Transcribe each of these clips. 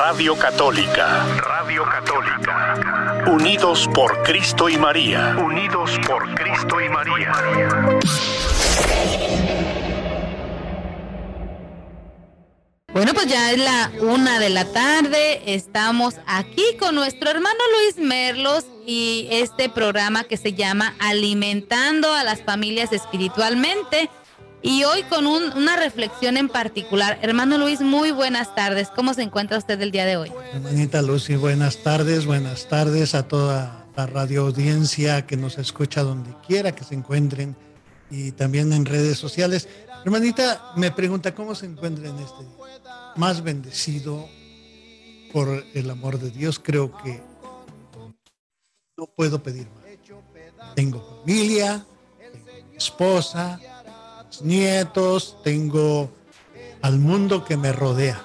Radio Católica. Radio Católica. Unidos por Cristo y María. Unidos por Cristo y María. Bueno, pues ya es la 1 de la tarde, estamos aquí con nuestro hermano Luis Merlos y este programa que se llama Alimentando a las Familias Espiritualmente, y hoy con una reflexión en particular. Hermano Luis, muy buenas tardes, ¿cómo se encuentra usted el día de hoy? Hermanita Lucy, buenas tardes a toda la radio audiencia que nos escucha donde quiera que se encuentren y también en redes sociales. Hermanita me pregunta cómo se encuentra en este día. Más bendecido por el amor de Dios, creo que no puedo pedir más. Tengo familia, tengo esposa, nietos, tengo al mundo que me rodea,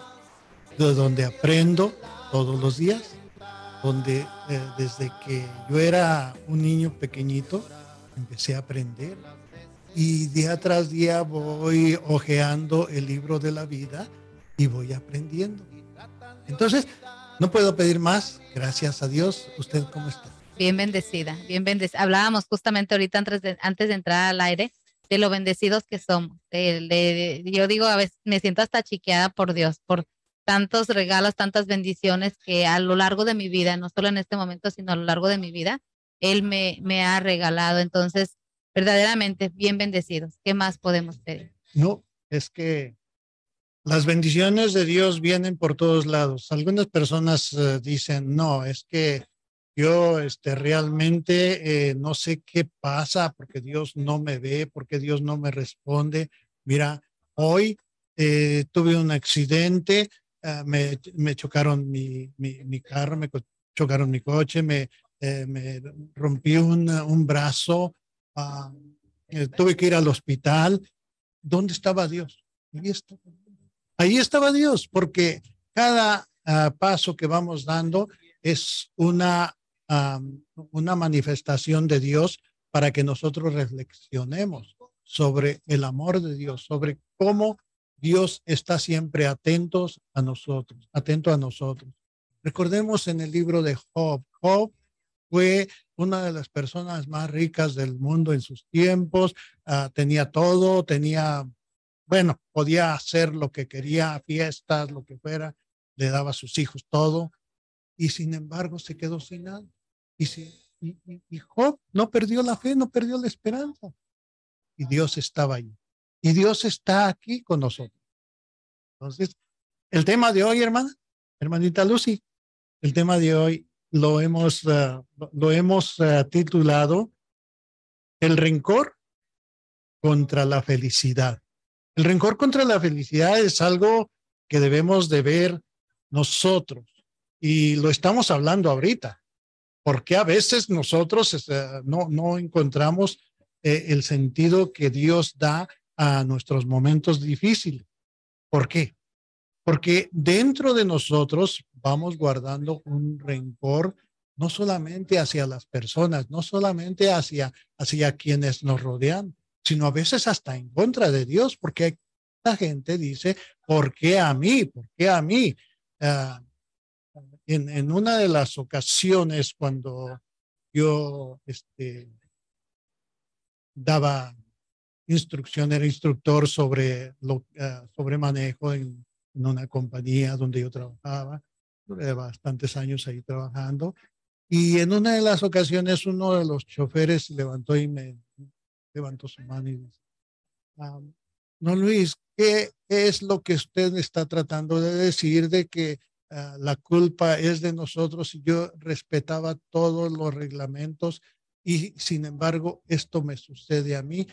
de donde aprendo todos los días, donde desde que yo era un niño pequeñito empecé a aprender y día tras día voy hojeando el libro de la vida y voy aprendiendo. Entonces, no puedo pedir más, gracias a Dios. ¿Usted cómo está? Bien bendecida, bien bendecida. Hablábamos justamente ahorita antes de entrar al aire de lo bendecidos que somos. Yo digo, a veces me siento hasta chiqueada por Dios, por tantos regalos, tantas bendiciones que a lo largo de mi vida, no solo en este momento, sino a lo largo de mi vida, Él me ha regalado. Entonces, verdaderamente bien bendecidos. ¿Qué más podemos pedir? No, es que las bendiciones de Dios vienen por todos lados. Algunas personas dicen, no, es que yo realmente no sé qué pasa, porque Dios no me ve, porque Dios no me responde. Mira, hoy tuve un accidente, me chocaron mi carro, chocaron mi coche, me rompí un brazo, tuve que ir al hospital. ¿Dónde estaba Dios? Ahí estaba Dios, porque cada paso que vamos dando es una manifestación de Dios para que nosotros reflexionemos sobre el amor de Dios, sobre cómo Dios está siempre atento a nosotros. Recordemos en el libro de Job. Job fue una de las personas más ricas del mundo en sus tiempos, tenía todo, podía hacer lo que quería, fiestas, lo que fuera, le daba a sus hijos todo, y sin embargo se quedó sin nada. Y Job no perdió la fe, no perdió la esperanza. Y Dios estaba ahí. Y Dios está aquí con nosotros. Entonces, el tema de hoy, hermanita Lucy, el tema de hoy lo hemos titulado El rencor contra la felicidad. El rencor contra la felicidad es algo que debemos de ver nosotros, y lo estamos hablando ahorita, porque a veces nosotros no encontramos el sentido que Dios da a nuestros momentos difíciles. ¿Por qué? Porque dentro de nosotros vamos guardando un rencor, no solamente hacia las personas, no solamente hacia quienes nos rodean, sino a veces hasta en contra de Dios, porque la gente dice, ¿por qué a mí? ¿Por qué a mí? En una de las ocasiones cuando yo daba instrucción, era instructor sobre manejo en una compañía donde yo trabajaba, duré bastantes años ahí trabajando, y en una de las ocasiones uno de los choferes levantó su mano y dice, no, Luis, ¿qué es lo que usted está tratando de decir de que la culpa es de nosotros? Y yo respetaba todos los reglamentos y sin embargo esto me sucede a mí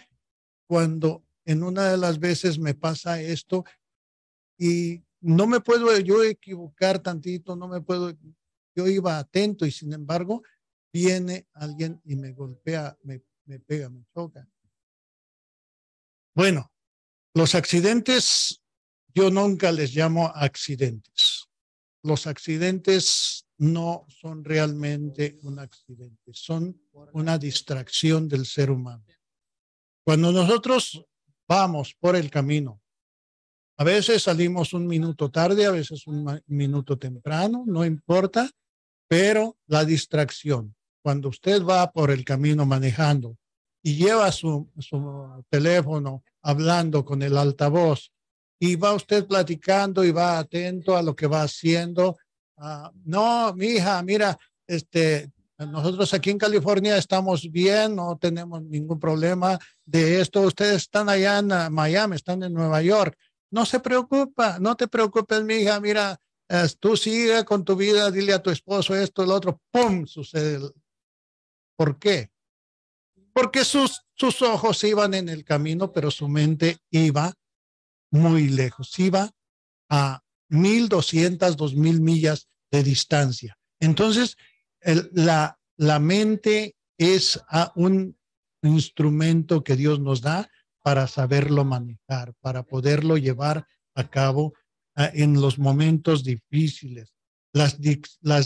cuando en una de las veces me pasa esto y no me puedo yo equivocar tantito, yo iba atento y sin embargo viene alguien y me golpea, me pega, me choca. Bueno, los accidentes, yo nunca les llamo accidentes. Los accidentes no son realmente un accidente, son una distracción del ser humano. Cuando nosotros vamos por el camino, A veces salimos un minuto tarde, a veces un minuto temprano, no importa, pero la distracción, cuando usted va por el camino manejando y lleva su teléfono hablando con el altavoz y va usted platicando y va atento a lo que va haciendo. No, mi hija, mira, nosotros aquí en California estamos bien, no tenemos ningún problema de esto. Ustedes están allá en Miami, están en Nueva York. No se preocupa, no te preocupes, mi hija, mira, tú sigue con tu vida, dile a tu esposo esto, el otro, ¡pum! Sucede. ¿Por qué? Porque sus ojos iban en el camino, pero su mente iba muy lejos, iba a 1,200, 2,000 millas de distancia. Entonces, la mente es un instrumento que Dios nos da para saberlo manejar, para poderlo llevar a cabo en los momentos difíciles. Las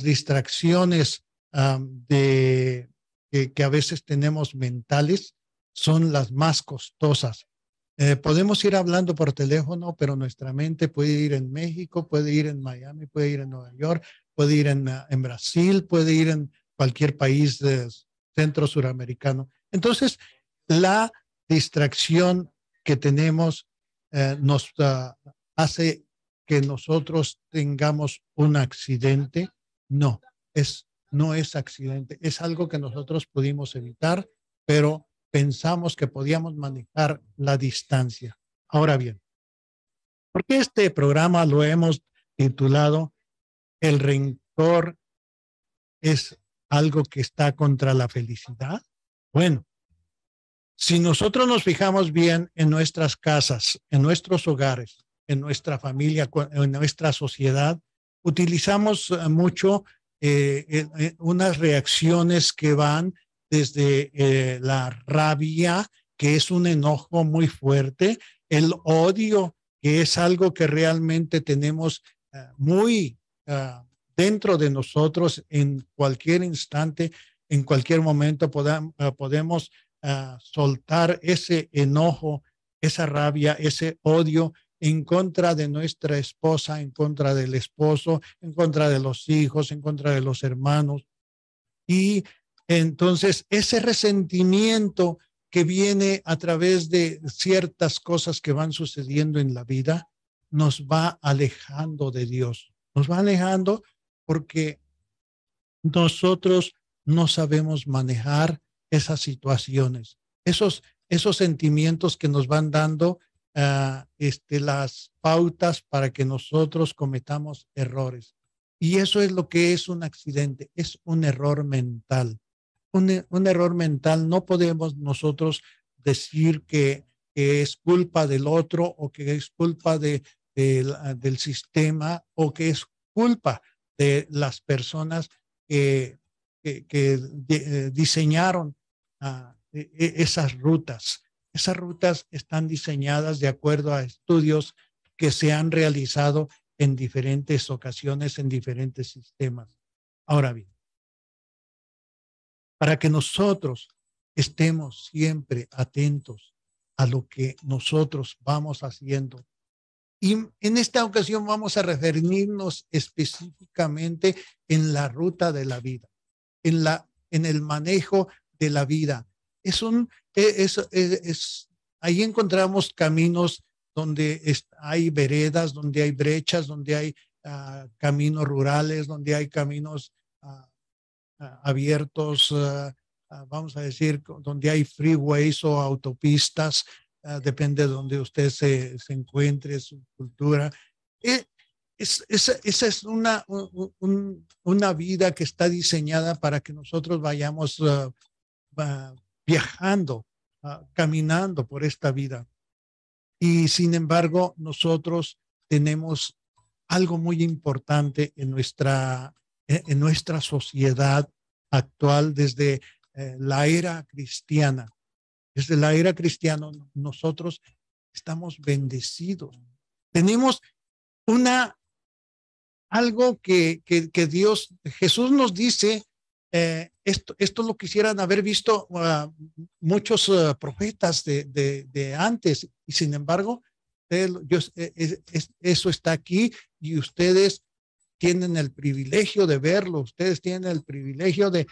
distracciones que a veces tenemos mentales son las más costosas. Podemos ir hablando por teléfono, pero nuestra mente puede ir en México, puede ir en Miami, puede ir en Nueva York, puede ir en Brasil, puede ir en cualquier país centro suramericano. Entonces, la distracción que tenemos nos hace que nosotros tengamos un accidente. No es accidente, es algo que nosotros pudimos evitar, pero pensamos que podíamos manejar la distancia. Ahora bien, ¿por qué este programa lo hemos titulado El rencor es algo que está contra la felicidad? Bueno, si nosotros nos fijamos bien en nuestras casas, en nuestros hogares, en nuestra familia, en nuestra sociedad, utilizamos mucho unas reacciones que van desde la rabia, que es un enojo muy fuerte, el odio, que es algo que realmente tenemos muy dentro de nosotros en cualquier instante, en cualquier momento podemos soltar ese enojo, esa rabia, ese odio en contra de nuestra esposa, en contra del esposo, en contra de los hijos, en contra de los hermanos. Y entonces ese resentimiento que viene a través de ciertas cosas que van sucediendo en la vida, nos va alejando de Dios. Nos va alejando porque nosotros no sabemos manejar esas situaciones, esos sentimientos que nos van dando las pautas para que nosotros cometamos errores. Y eso es lo que es un accidente, es un error mental. Un error mental, no podemos nosotros decir que es culpa del otro o que es culpa del sistema o que es culpa de las personas que diseñaron esas rutas. Esas rutas están diseñadas de acuerdo a estudios que se han realizado en diferentes ocasiones, en diferentes sistemas. Ahora bien, para que nosotros estemos siempre atentos a lo que nosotros vamos haciendo, y en esta ocasión vamos a referirnos específicamente en la ruta de la vida, en el manejo de la vida. Ahí encontramos caminos donde hay veredas, donde hay brechas, donde hay caminos rurales, donde hay caminos abiertos, vamos a decir, donde hay freeways o autopistas, depende de donde usted se encuentre, su cultura. Esa es una vida que está diseñada para que nosotros vayamos viajando, caminando por esta vida. Y sin embargo, nosotros tenemos algo muy importante en nuestra sociedad actual desde la era cristiana. Desde la era cristiana nosotros estamos bendecidos. Tenemos algo que Jesús nos dice. Esto lo quisieran haber visto muchos profetas de antes, y sin embargo Eso está aquí y ustedes tienen el privilegio de verlo, ustedes tienen el privilegio de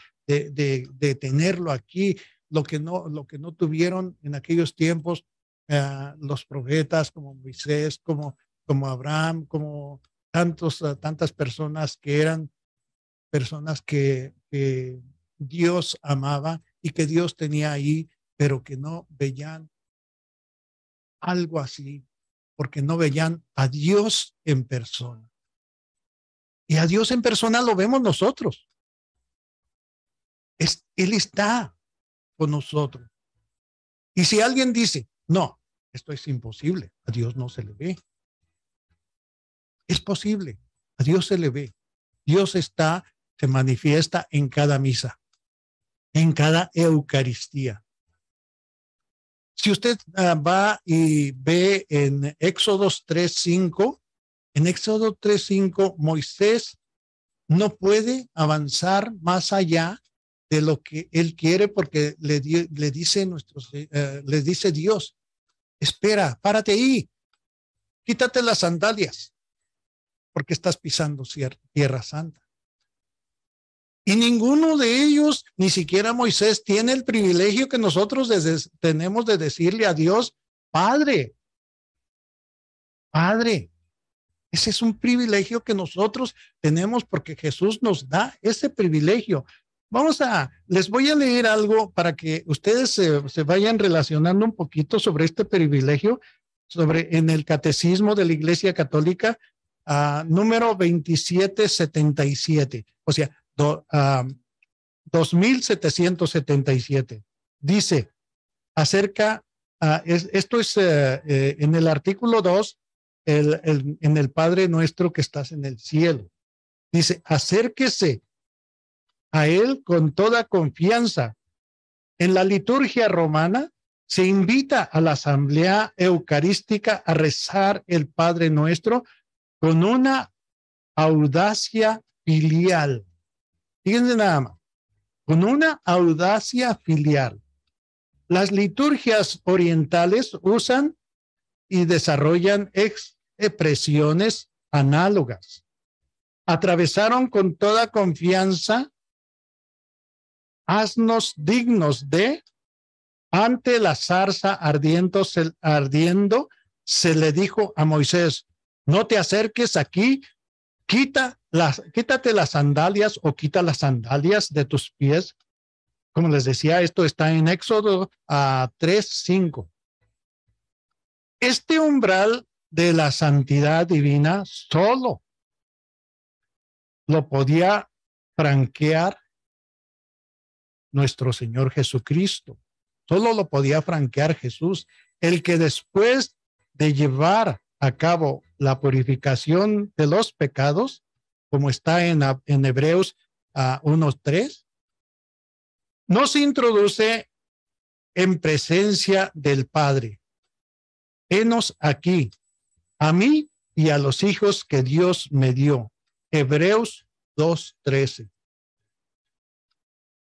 tenerlo aquí, lo que no tuvieron en aquellos tiempos los profetas como Moisés, como Abraham, como tantas personas que eran personas que Dios amaba y que Dios tenía ahí, pero que no veían algo así, porque no veían a Dios en persona. Y a Dios en persona lo vemos nosotros. Él está con nosotros. Y si alguien dice, no, esto es imposible, a Dios no se le ve. Es posible, a Dios se le ve. Dios se manifiesta en cada misa, en cada Eucaristía. Si usted va y ve en Éxodo 3:5, en Éxodo 3:5, Moisés no puede avanzar más allá de lo que él quiere porque le dice Dios, espera, párate ahí, quítate las sandalias porque estás pisando tierra santa. Y ninguno de ellos, ni siquiera Moisés, tiene el privilegio que nosotros tenemos de decirle a Dios, Padre, Padre. Ese es un privilegio que nosotros tenemos porque Jesús nos da ese privilegio. Les voy a leer algo para que ustedes se vayan relacionando un poquito sobre este privilegio, en el Catecismo de la Iglesia Católica, número 2777, o sea, 2777. Dice acerca, esto es en el artículo 2, en el Padre nuestro que estás en el cielo. Dice, acérquese a él con toda confianza. En la liturgia romana se invita a la asamblea eucarística a rezar el Padre Nuestro con una audacia filial. Fíjense nada más, con una audacia filial. Las liturgias orientales usan y desarrollan expresiones análogas. Atravesaron con toda confianza haznos dignos de, ante la zarza ardiendo, se le dijo a Moisés, no te acerques aquí, quítate las sandalias o quita las sandalias de tus pies. Como les decía, esto está en Éxodo 3:5. Este umbral de la santidad divina solo lo podía franquear nuestro Señor Jesucristo. Solo lo podía franquear Jesús, el que después de llevar a cabo la purificación de los pecados, como está en Hebreos 1:3, nos introduce en presencia del Padre. Henos aquí, a mí y a los hijos que Dios me dio. Hebreos 2:13.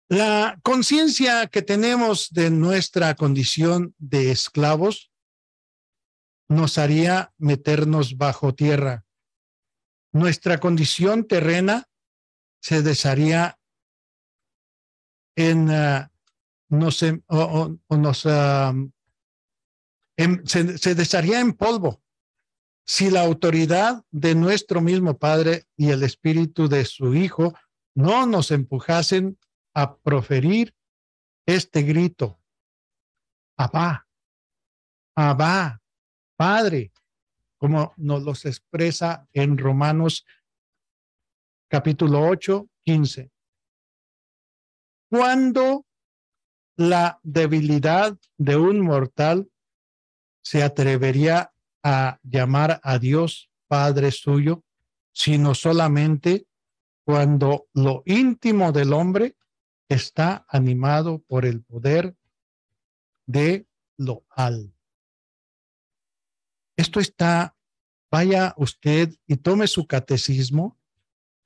La conciencia que tenemos de nuestra condición de esclavos nos haría meternos bajo tierra. Nuestra condición terrena se desharía se desharía en polvo si la autoridad de nuestro mismo Padre y el Espíritu de su Hijo no nos empujasen a proferir este grito: Abba, Abba, Padre, como nos los expresa en Romanos capítulo 8:15. Cuando la debilidad de un mortal se atrevería a llamar a Dios Padre suyo, sino solamente cuando lo íntimo del hombre está animado por el poder de lo alto. Esto está, vaya usted y tome su catecismo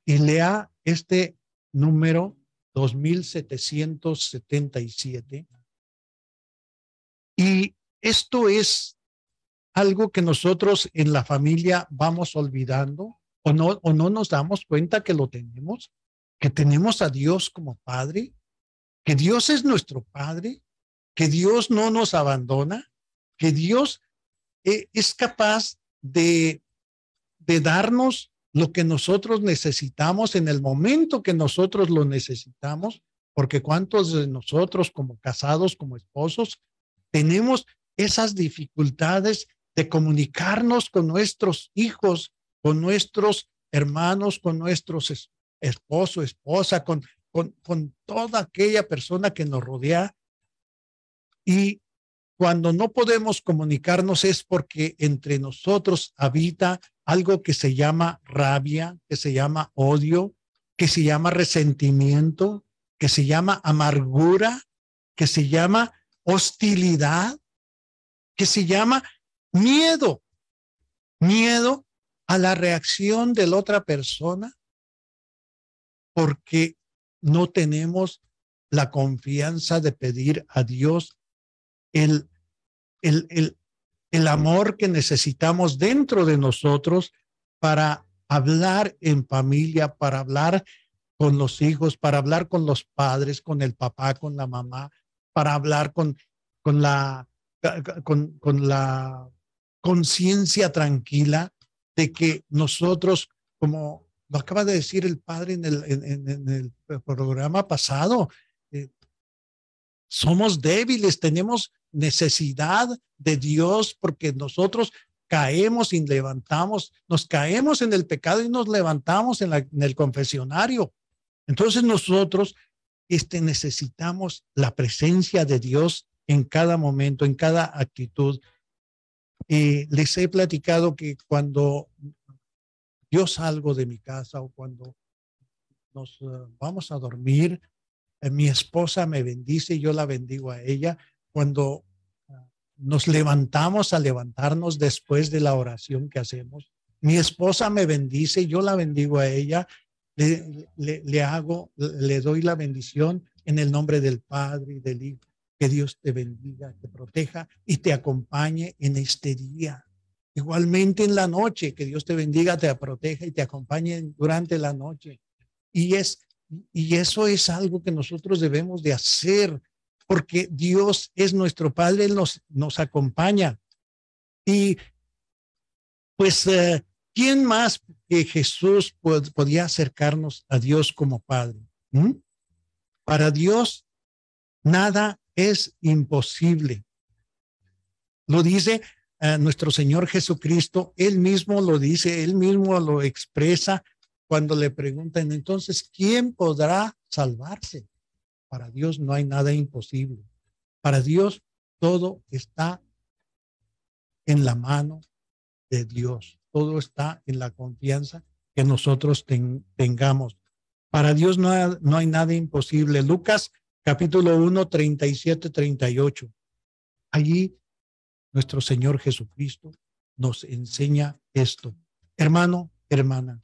y lea este número 2777. Y esto es algo que nosotros en la familia vamos olvidando o no nos damos cuenta que lo tenemos, que tenemos a Dios como Padre, que Dios es nuestro Padre, que Dios no nos abandona, que Dios es capaz de darnos lo que nosotros necesitamos en el momento que nosotros lo necesitamos, porque cuántos de nosotros como casados, como esposos, tenemos esas dificultades de comunicarnos con nuestros hijos, con nuestros hermanos, con nuestros esposo, esposa, con toda aquella persona que nos rodea. Y cuando no podemos comunicarnos es porque entre nosotros habita algo que se llama rabia, que se llama odio, que se llama resentimiento, que se llama amargura, que se llama hostilidad, que se llama miedo. Miedo a la reacción de la otra persona porque no tenemos la confianza de pedir a Dios el amor que necesitamos dentro de nosotros para hablar en familia, para hablar con los hijos, para hablar con los padres, con el papá, con la mamá, para hablar con la conciencia tranquila de que nosotros, como lo acaba de decir el padre en el programa pasado, somos débiles, tenemos necesidad de Dios porque nosotros caemos y levantamos, nos caemos en el pecado y nos levantamos en el confesionario. Entonces nosotros necesitamos la presencia de Dios en cada momento, en cada actitud. Les he platicado que cuando yo salgo de mi casa o cuando nos vamos a dormir, mi esposa me bendice y yo la bendigo a ella. Cuando nos levantamos a levantarnos después de la oración que hacemos, mi esposa me bendice y yo la bendigo a ella. Le doy la bendición en el nombre del Padre y del Hijo. Que Dios te bendiga, te proteja y te acompañe en este día. Igualmente en la noche, que Dios te bendiga, te proteja y te acompañe durante la noche. Y eso es algo que nosotros debemos de hacer, porque Dios es nuestro Padre, Él nos acompaña. Y pues, ¿quién más que Jesús podía acercarnos a Dios como Padre? Para Dios, nada es imposible. Lo dice nuestro Señor Jesucristo, Él mismo lo dice, Él mismo lo expresa cuando le preguntan, entonces, ¿quién podrá salvarse? Para Dios no hay nada imposible. Para Dios todo está en la mano de Dios. Todo está en la confianza que nosotros tengamos. Para Dios no hay nada imposible. Lucas capítulo 1, 37, 38. Allí nuestro Señor Jesucristo nos enseña esto. Hermano, hermana,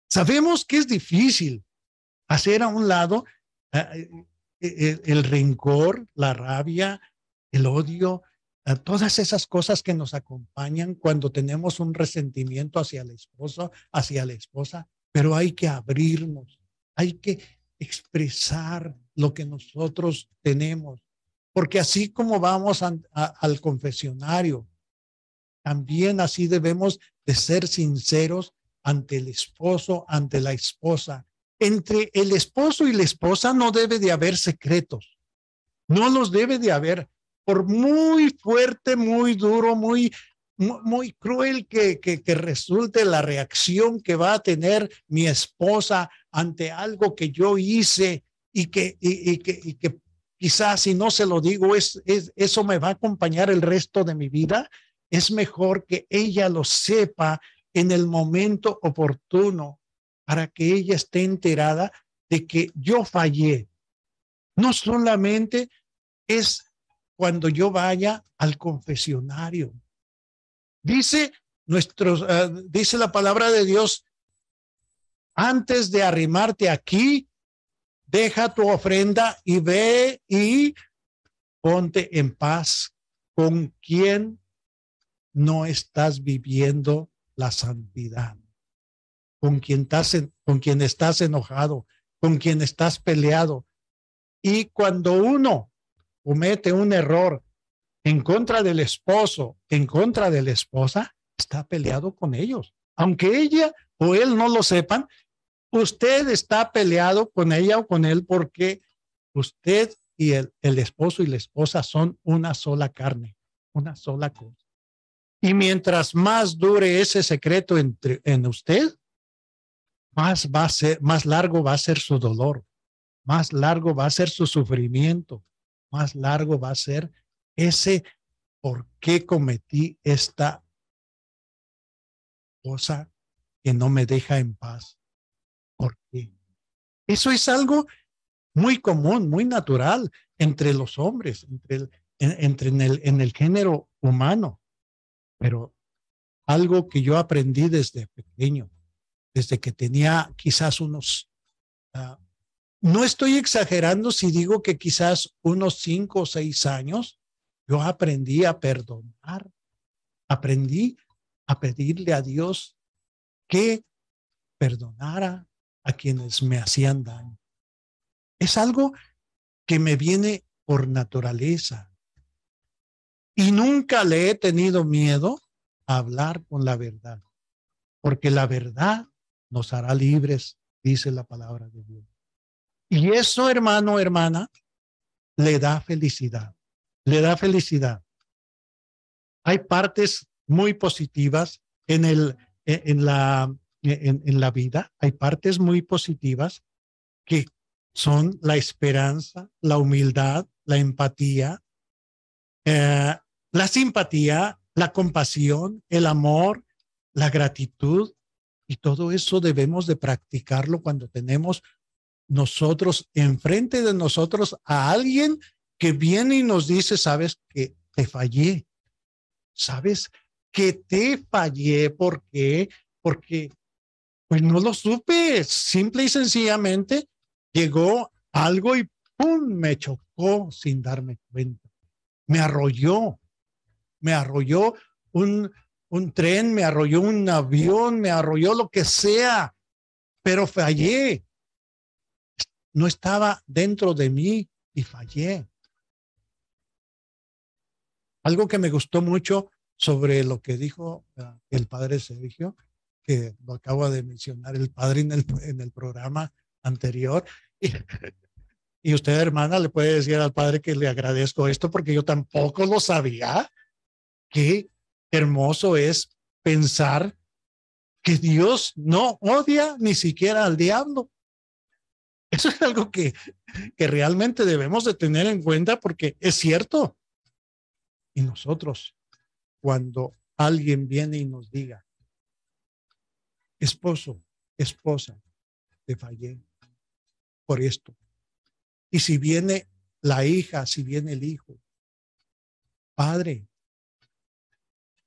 sabemos que es difícil hacer a un lado el rencor, la rabia, el odio, todas esas cosas que nos acompañan cuando tenemos un resentimiento hacia el esposo, hacia la esposa, pero hay que abrirnos, hay que expresar lo que nosotros tenemos, porque así como vamos al confesionario, también así debemos de ser sinceros ante el esposo, ante la esposa. Entre el esposo y la esposa no debe de haber secretos, no los debe de haber, por muy fuerte, muy duro, muy cruel que resulte la reacción que va a tener mi esposa ante algo que yo hice y que quizás si no se lo digo, eso me va a acompañar el resto de mi vida. Es mejor que ella lo sepa en el momento oportuno para que ella esté enterada de que yo fallé. No solamente es cuando yo vaya al confesionario. Dice la palabra de Dios, antes de arrimarte aquí, deja tu ofrenda y ve y ponte en paz con quién no estás viviendo la santidad, con quién estás enojado, con quién estás peleado. Y cuando uno comete un error en contra del esposo, en contra de la esposa, está peleado con ellos. Aunque ella o él no lo sepan, usted está peleado con ella o con él porque usted y el esposo y la esposa son una sola carne, una sola cosa. Y mientras más dure ese secreto en usted, más largo va a ser su dolor, más largo va a ser su sufrimiento, más largo va a ser ese por qué cometí esta cosa que no me deja en paz. ¿Por qué? Eso es algo muy común, muy natural entre los hombres, en el género humano. Pero algo que yo aprendí desde pequeño, desde que tenía quizás no estoy exagerando si digo que quizás unos 5 o 6 años, yo aprendí a perdonar, aprendí a pedirle a Dios que perdonara a quienes me hacían daño. Es algo que me viene por naturaleza. Y nunca le he tenido miedo a hablar con la verdad, porque la verdad nos hará libres, dice la palabra de Dios. Y eso, hermano, hermana, le da felicidad, le da felicidad. Hay partes muy positivas en la vida, hay partes muy positivas que son la esperanza, la humildad, la empatía, la simpatía, la compasión, el amor, la gratitud, y todo eso debemos de practicarlo cuando tenemos nosotros enfrente de nosotros a alguien que viene y nos dice, sabes que te fallé, sabes que te fallé, ¿por qué? Porque pues no lo supe, simple y sencillamente llegó algo y ¡pum! Me chocó sin darme cuenta. Me arrolló un tren, me arrolló un avión, me arrolló lo que sea, pero fallé. No estaba dentro de mí y fallé. Algo que me gustó mucho sobre lo que dijo el padre Sergio, que lo acaba de mencionar el padre en el programa anterior. Y usted, hermana, le puede decir al padre que le agradezco esto porque yo tampoco lo sabía. Qué hermoso es pensar que Dios no odia ni siquiera al diablo. Eso es algo que realmente debemos de tener en cuenta porque es cierto. Y nosotros, cuando alguien viene y nos diga, esposo, esposa, te fallé por esto. Y si viene la hija, si viene el hijo, padre,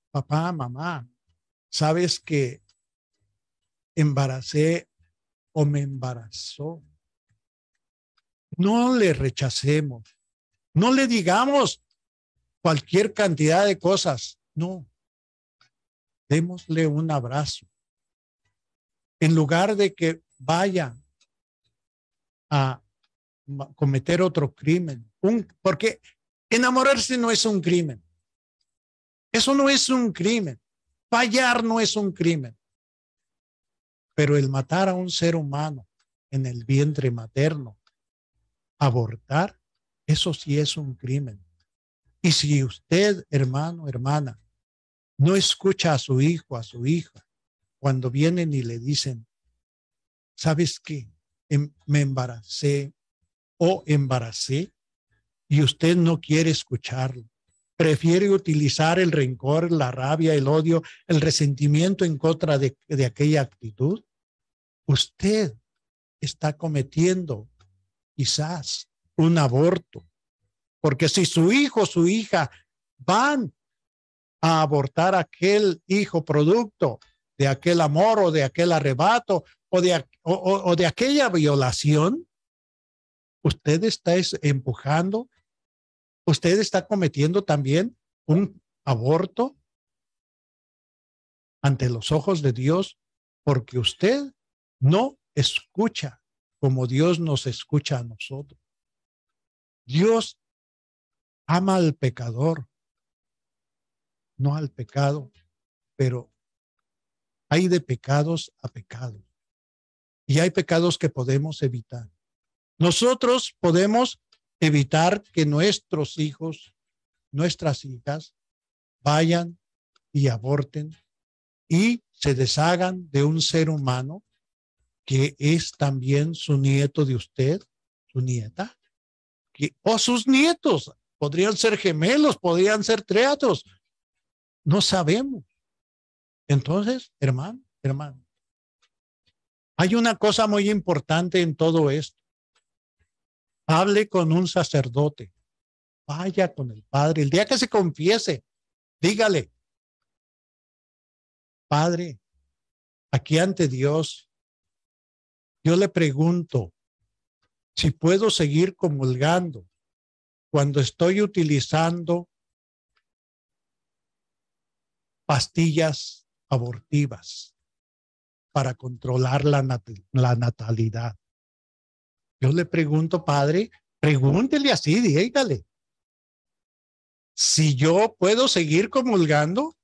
papá, mamá, sabes que embaracé o me embarazó. No le rechacemos, no le digamos cualquier cantidad de cosas, no. Démosle un abrazo. En lugar de que vaya a cometer otro crimen, porque enamorarse no es un crimen. Eso no es un crimen. Fallar no es un crimen. Pero el matar a un ser humano en el vientre materno, abortar, eso sí es un crimen. Y si usted, hermano, hermana, no escucha a su hijo, a su hija, cuando vienen y le dicen, ¿sabes qué? Me embaracé o embaracé, y usted no quiere escucharlo. Prefiere utilizar el rencor, la rabia, el odio, el resentimiento en contra de aquella actitud. Usted está cometiendo quizás un aborto. Porque si su hijo o su hija van a abortar aquel hijo producto de aquel amor o de aquel arrebato o de aquella violación, usted está empujando, usted está cometiendo también un aborto ante los ojos de Dios porque usted no escucha como Dios nos escucha a nosotros. Dios ama al pecador, no al pecado, pero hay de pecados a pecados. Y hay pecados que podemos evitar. Nosotros podemos evitar que nuestros hijos, nuestras hijas, vayan y aborten y se deshagan de un ser humano que es también su nieto de usted, su nieta, o sus nietos. Podrían ser gemelos, podrían ser triatos. No sabemos. Entonces, hermano, hay una cosa muy importante en todo esto. Hable con un sacerdote. Vaya con el padre. El día que se confiese, dígale, Padre, aquí ante Dios, yo le pregunto si puedo seguir comulgando cuando estoy utilizando pastillas abortivas para controlar la natalidad. Yo le pregunto, Padre, pregúntele así, dígale, si yo puedo seguir comulgando,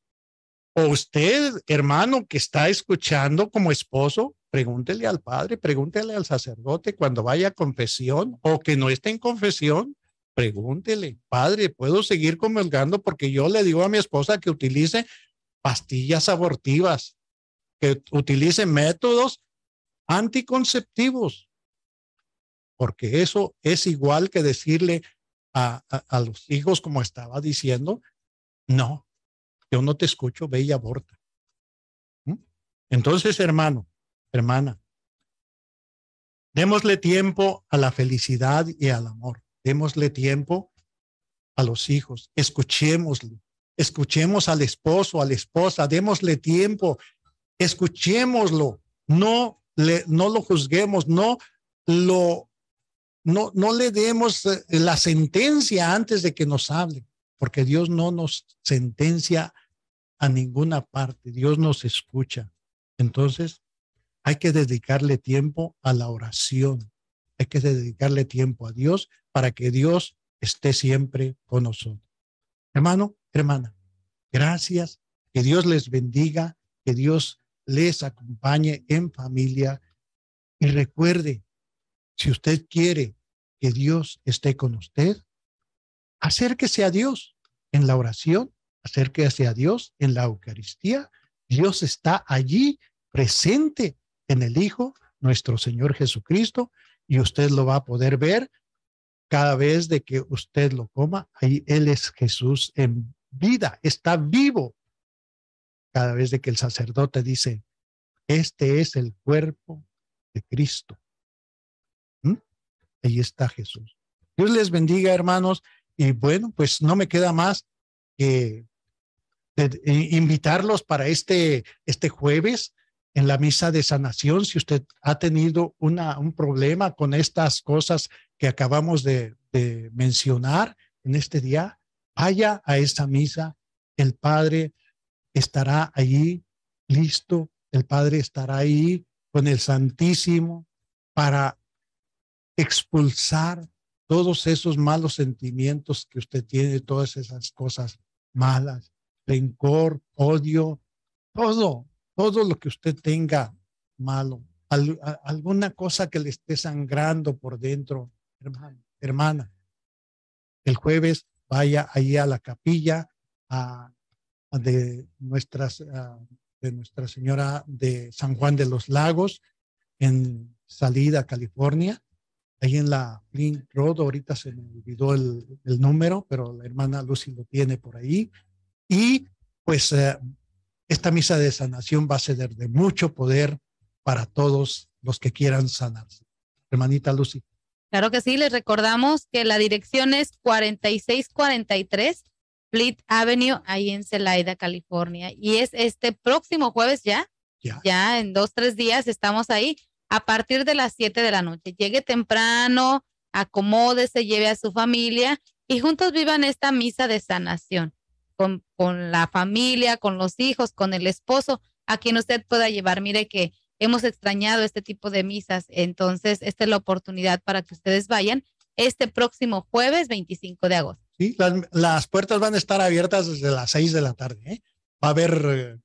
o usted, hermano, que está escuchando como esposo, pregúntele al padre, pregúntele al sacerdote cuando vaya a confesión, o que no esté en confesión, pregúntele, Padre, ¿puedo seguir comulgando? Porque yo le digo a mi esposa que utilice pastillas abortivas, que utilice métodos anticonceptivos, porque eso es igual que decirle a los hijos, como estaba diciendo, no, yo no te escucho, ve y aborta. Entonces, hermano, hermana, démosle tiempo a la felicidad y al amor. Démosle tiempo a los hijos. Escuchémosle. Escuchemos al esposo, a la esposa. Démosle tiempo. Escuchémoslo. No lo juzguemos. No le demos la sentencia antes de que nos hable, porque Dios no nos sentencia a ninguna parte. Dios nos escucha. Entonces, hay que dedicarle tiempo a la oración. Hay que dedicarle tiempo a Dios para que Dios esté siempre con nosotros. Hermano, hermana, gracias. Que Dios les bendiga, que Dios les acompañe en familia. Y recuerde, si usted quiere que Dios esté con usted, acérquese a Dios en la oración, acérquese a Dios en la Eucaristía. Dios está allí presente en el Hijo, nuestro Señor Jesucristo, y usted lo va a poder ver cada vez de que usted lo coma. Ahí Él es Jesús en vida, está vivo. Cada vez de que el sacerdote dice, este es el cuerpo de Cristo. Ahí está Jesús. Dios les bendiga, hermanos. Y bueno, pues no me queda más que invitarlos para este jueves en la misa de sanación. Si usted ha tenido un problema con estas cosas que acabamos de mencionar en este día, vaya a esa misa. El Padre estará allí listo. El Padre estará ahí con el Santísimo para expulsar todos esos malos sentimientos que usted tiene, todas esas cosas malas, rencor, odio, todo lo que usted tenga malo, alguna cosa que le esté sangrando por dentro, hermano, hermana. El jueves vaya ahí a la capilla de Nuestra Señora de San Juan de los Lagos en Salida, California. Ahí en la Flint Road, ahorita se me olvidó el número, pero la hermana Lucy lo tiene por ahí. Y pues esta misa de sanación va a ser de mucho poder para todos los que quieran sanarse. Hermanita Lucy. Claro que sí, les recordamos que la dirección es 4643 Fleet Avenue, ahí en Celaya, California. Y es este próximo jueves ya en 2-3 días estamos ahí. A partir de las 7 de la noche. Llegue temprano, acomódese, lleve a su familia y juntos vivan esta misa de sanación. con la familia, con los hijos, con el esposo, a quien usted pueda llevar. Mire que hemos extrañado este tipo de misas, entonces esta es la oportunidad para que ustedes vayan este próximo jueves 25 de agosto. Sí, las puertas van a estar abiertas desde las 6 de la tarde, ¿eh? Va a haber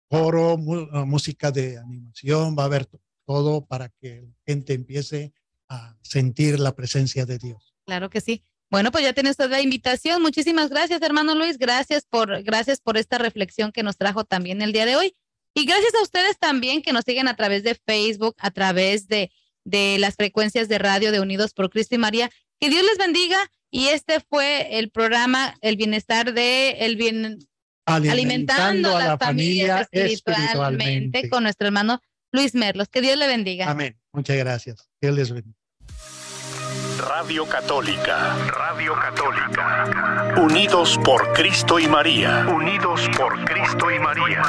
coro, música de animación, va a haber todo para que la gente empiece a sentir la presencia de Dios. Claro que sí. Bueno, pues ya tiene usted la invitación. Muchísimas gracias, hermano Luis. Gracias por esta reflexión que nos trajo también el día de hoy. Y gracias a ustedes también que nos siguen a través de Facebook, a través de las frecuencias de radio de Unidos por Cristo y María. Que Dios les bendiga. Y este fue el programa El Bienestar Alimentando a la familia espiritualmente con nuestro hermano Luis Merlos. Que Dios le bendiga. Amén. Muchas gracias. Dios les bendiga. Radio Católica. Radio Católica. Unidos por Cristo y María. Unidos por Cristo y María.